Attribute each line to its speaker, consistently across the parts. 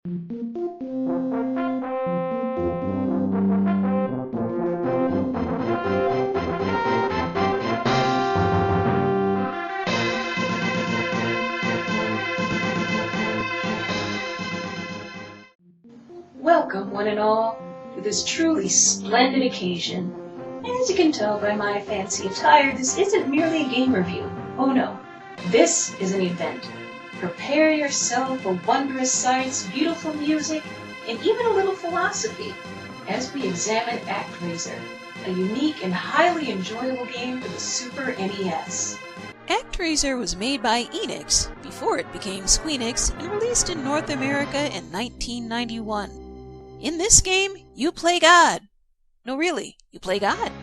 Speaker 1: Welcome, one and all, to this truly splendid occasion. As you can tell by my fancy attire, this isn't merely a game review. Oh no, this is an event. Prepare yourself for wondrous sights, beautiful music, and even a little philosophy as we examine Actraiser, a unique and highly enjoyable game for the Super NES.
Speaker 2: Actraiser was made by Enix before it became Squeenix and released in North America in 1991. In this game, you play God. No, really, you play God.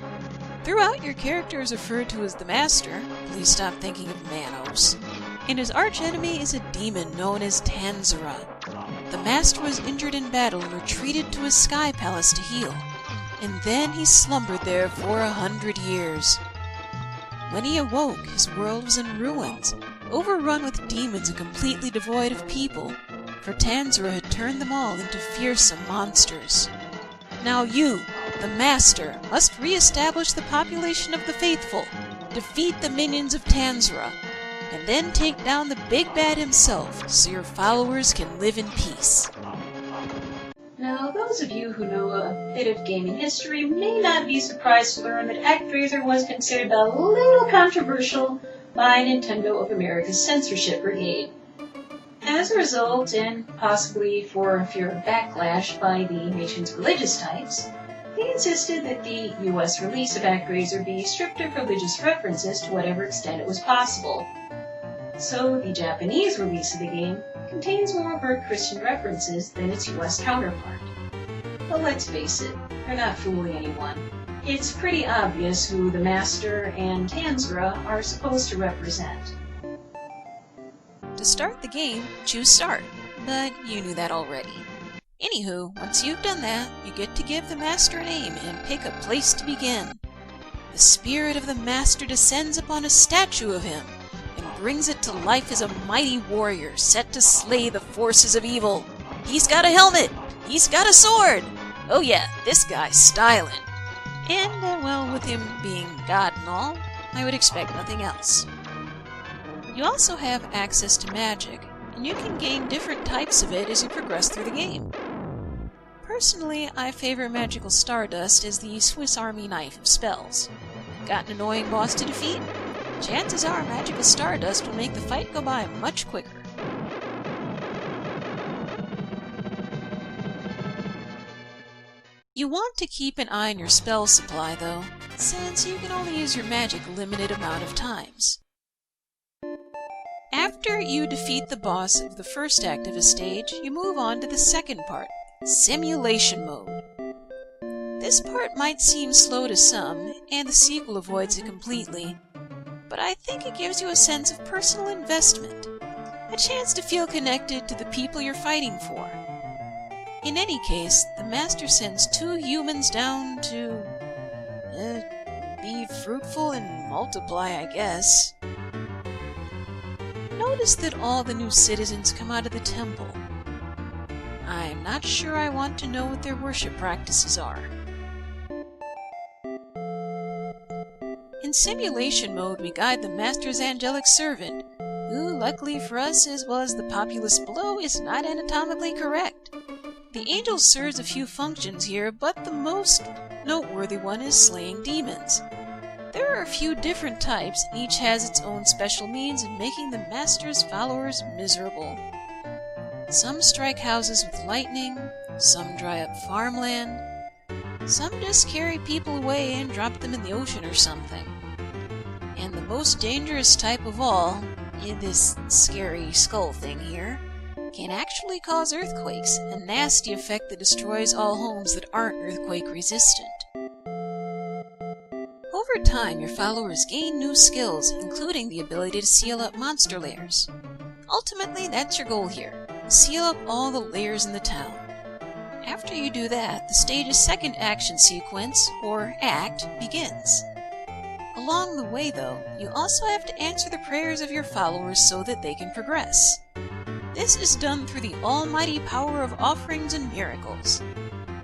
Speaker 2: Throughout, your character is referred to as the Master. Please stop thinking of Manos. And his archenemy is a demon known as Tanzara. The Master was injured in battle and retreated to his sky palace to heal. And then he slumbered there for 100 years. When he awoke, his world was in ruins, overrun with demons and completely devoid of people, for Tanzara had turned them all into fearsome monsters. Now you, the Master, must re-establish the population of the faithful, defeat the minions of Tanzara, and then take down the big bad himself so your followers can live in peace.
Speaker 1: Now, those of you who know a bit of gaming history may not be surprised to learn that Actraiser was considered a little controversial by Nintendo of America's censorship brigade. As a result, and possibly for fear of backlash by the nation's religious types, they insisted that the US release of Actraiser be stripped of religious references to whatever extent it was possible. So the Japanese release of the game contains more overt Christian references than its US counterpart. But let's face it, they're not fooling anyone. It's pretty obvious who the Master and Tanzara are supposed to represent.
Speaker 2: To start the game, choose Start, but you knew that already. Anywho, once you've done that, you get to give the Master a name and pick a place to begin. The spirit of the Master descends upon a statue of him and brings it to life as a mighty warrior set to slay the forces of evil. He's got a helmet! He's got a sword! Oh yeah, this guy's styling. And, well, with him being God and all, I would expect nothing else. You also have access to magic, and you can gain different types of it as you progress through the game. Personally, I favor Magical Stardust as the Swiss Army knife of spells. Got an annoying boss to defeat? Chances are Magical Stardust will make the fight go by much quicker. You want to keep an eye on your spell supply, though, since you can only use your magic a limited amount of times. After you defeat the boss of the first act of a stage, you move on to the second part, Simulation Mode. This part might seem slow to some, and the sequel avoids it completely, but I think it gives you a sense of personal investment, a chance to feel connected to the people you're fighting for. In any case, the Master sends 2 humans down to be fruitful and multiply, I guess. Notice that all the new citizens come out of the temple. I'm not sure I want to know what their worship practices are. In Simulation Mode, we guide the Master's angelic servant, who, luckily for us as well as the populace below, is not anatomically correct. The angel serves a few functions here, but the most noteworthy one is slaying demons. There are a few different types, and each has its own special means in making the Master's followers miserable. Some strike houses with lightning, some dry up farmland, some just carry people away and drop them in the ocean or something. And the most dangerous type of all, in this scary skull thing here, can actually cause earthquakes, a nasty effect that destroys all homes that aren't earthquake resistant. Over time, your followers gain new skills, including the ability to seal up monster lairs. Ultimately, that's your goal here. Seal up all the lairs in the town. After you do that, the stage's second action sequence, or act, begins. Along the way, though, you also have to answer the prayers of your followers so that they can progress. This is done through the almighty power of offerings and miracles.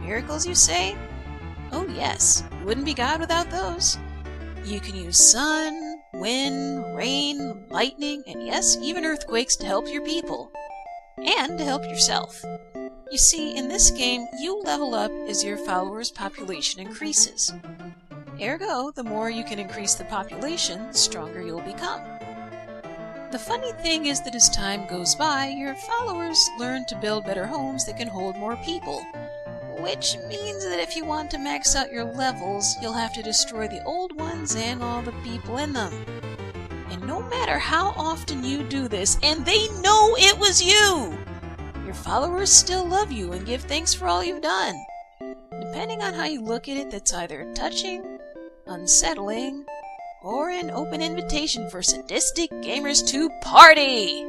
Speaker 2: Miracles, you say? Oh yes, you wouldn't be God without those. You can use sun, wind, rain, lightning, and yes, even earthquakes to help your people. And to help yourself. You see, in this game, you level up as your followers' population increases. Ergo, the more you can increase the population, the stronger you'll become. The funny thing is that as time goes by, your followers learn to build better homes that can hold more people, which means that if you want to max out your levels, you'll have to destroy the old ones and all the people in them. And no matter how often you do this, and they know it was you, your followers still love you and give thanks for all you've done. Depending on how you look at it, that's either touching, unsettling, or an open invitation for sadistic gamers to party!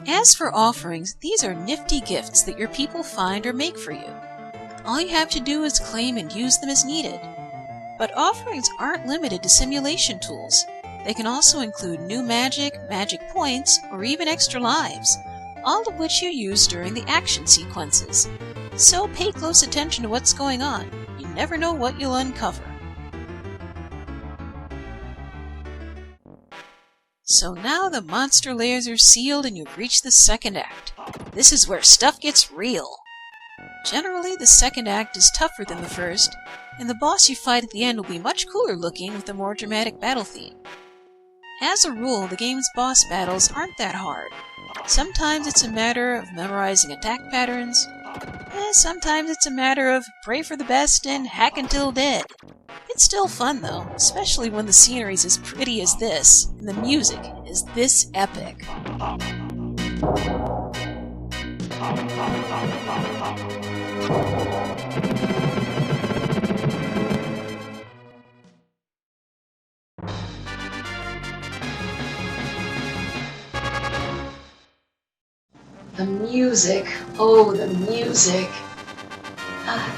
Speaker 2: As for offerings, these are nifty gifts that your people find or make for you. All you have to do is claim and use them as needed. But offerings aren't limited to simulation tools. They can also include new magic, magic points, or even extra lives, all of which you use during the action sequences. So pay close attention to what's going on. You never know what you'll uncover. So now the monster layers are sealed and you've reached the second act. This is where stuff gets real. Generally, the second act is tougher than the first, and the boss you fight at the end will be much cooler looking with a more dramatic battle theme. As a rule, the game's boss battles aren't that hard. Sometimes it's a matter of memorizing attack patterns, and sometimes it's a matter of pray for the best and hack until dead. It's still fun though, especially when the scenery's as pretty as this, and the music is this epic.
Speaker 1: The music. Oh, the music.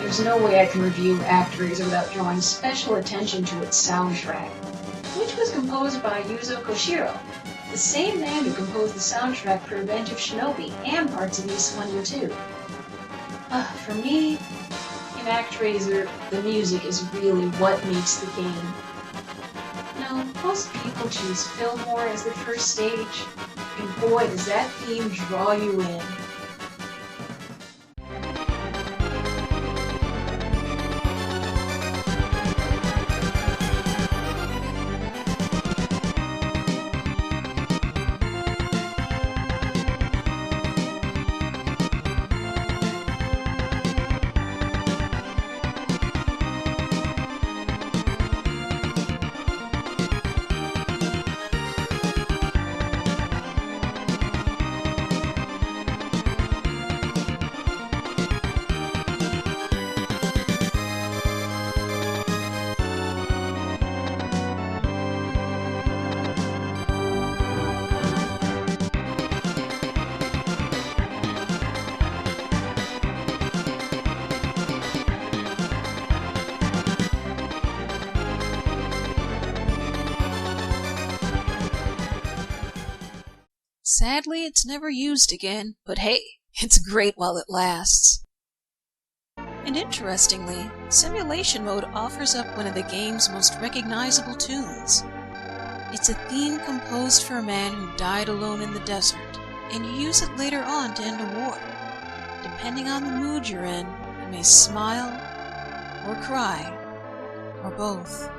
Speaker 1: There's no way I can review Actraiser without drawing special attention to its soundtrack, which was composed by Yuzo Koshiro, the same man who composed the soundtrack for Revenge of Shinobi and parts of Ace 1 and 2. For me, in Actraiser, the music is really what makes the game. Now, most people choose Fillmore as their first stage, and boy does that theme draw you in.
Speaker 2: Sadly, it's never used again, but hey, it's great while it lasts. And interestingly, Simulation Mode offers up one of the game's most recognizable tunes. It's a theme composed for a man who died alone in the desert, and you use it later on to end a war. Depending on the mood you're in, you may smile, or cry, or both.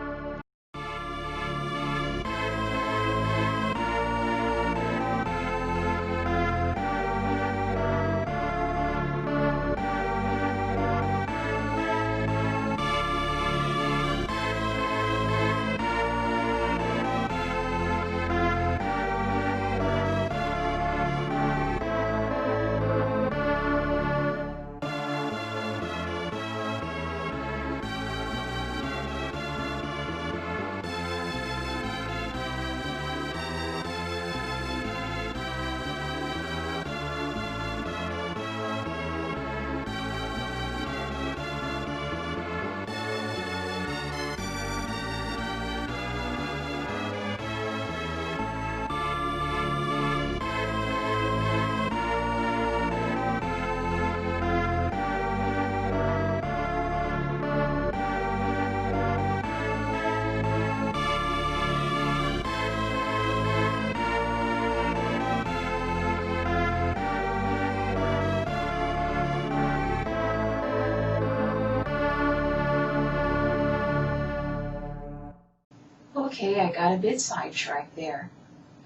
Speaker 1: Okay, I got a bit sidetracked there,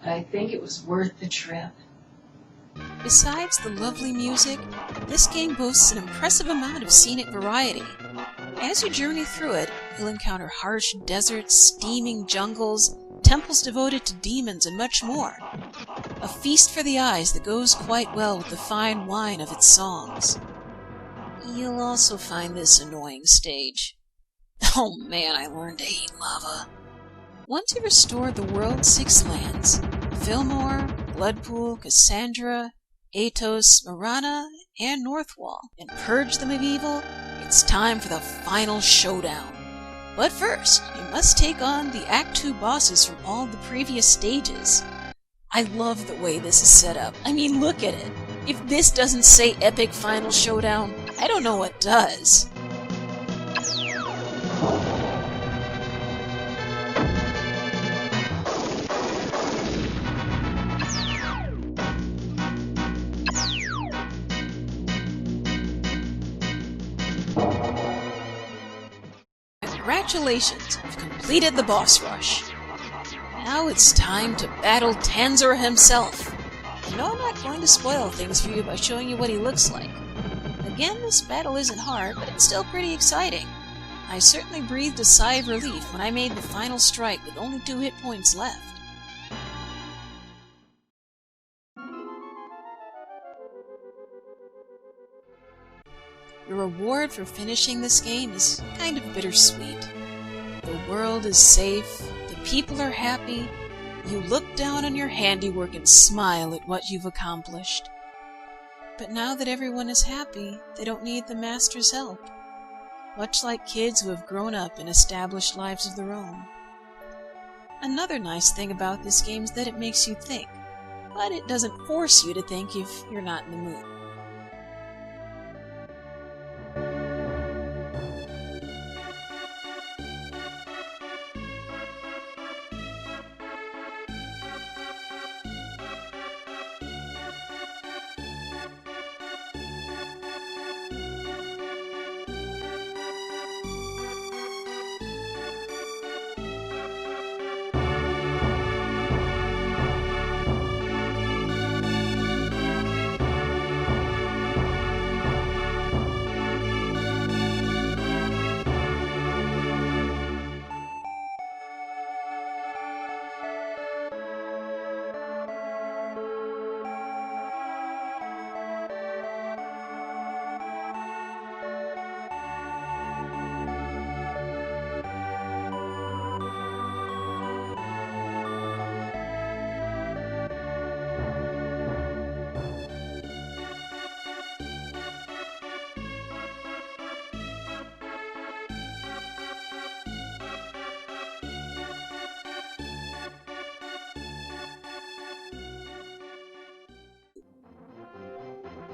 Speaker 1: but I think it was worth the trip.
Speaker 2: Besides the lovely music, this game boasts an impressive amount of scenic variety. As you journey through it, you'll encounter harsh deserts, steaming jungles, temples devoted to demons, and much more. A feast for the eyes that goes quite well with the fine wine of its songs. You'll also find this annoying stage. Oh man, I learned to hate lava. Once you restore the world's 6 lands, Fillmore, Bloodpool, Cassandra, Atos, Marana, and Northwall, and purge them of evil, it's time for the final showdown. But first, you must take on the Act 2 bosses from all the previous stages. I love the way this is set up. I mean, look at it. If this doesn't say Epic Final Showdown, I don't know what does. Congratulations, you've completed the boss rush. Now it's time to battle Tanzor himself. I know I'm not going to spoil things for you by showing you what he looks like. Again, this battle isn't hard, but it's still pretty exciting. I certainly breathed a sigh of relief when I made the final strike with only 2 hit points left. The reward for finishing this game is kind of bittersweet. The world is safe, the people are happy, you look down on your handiwork and smile at what you've accomplished. But now that everyone is happy, they don't need the Master's help, much like kids who have grown up and established lives of their own. Another nice thing about this game is that it makes you think, but it doesn't force you to think if you're not in the mood.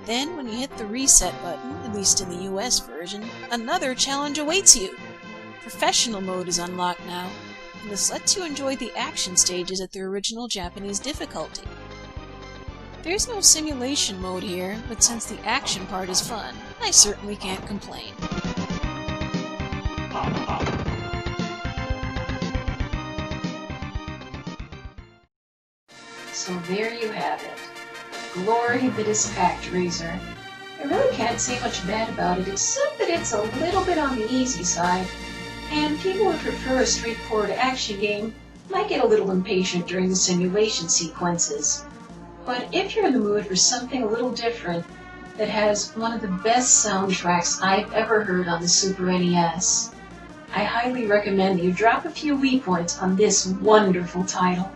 Speaker 2: Then, when you hit the reset button, at least in the US version, another challenge awaits you! Professional mode is unlocked now, and this lets you enjoy the action stages at their original Japanese difficulty. There's no simulation mode here, but since the action part is fun, I certainly can't complain.
Speaker 1: So there you have it. Glory that is Actraiser. I really can't say much bad about it, except that it's a little bit on the easy side, and people who prefer a straightforward action game might get a little impatient during the simulation sequences. But if you're in the mood for something a little different that has one of the best soundtracks I've ever heard on the Super NES, I highly recommend you drop a few Wii points on this wonderful title.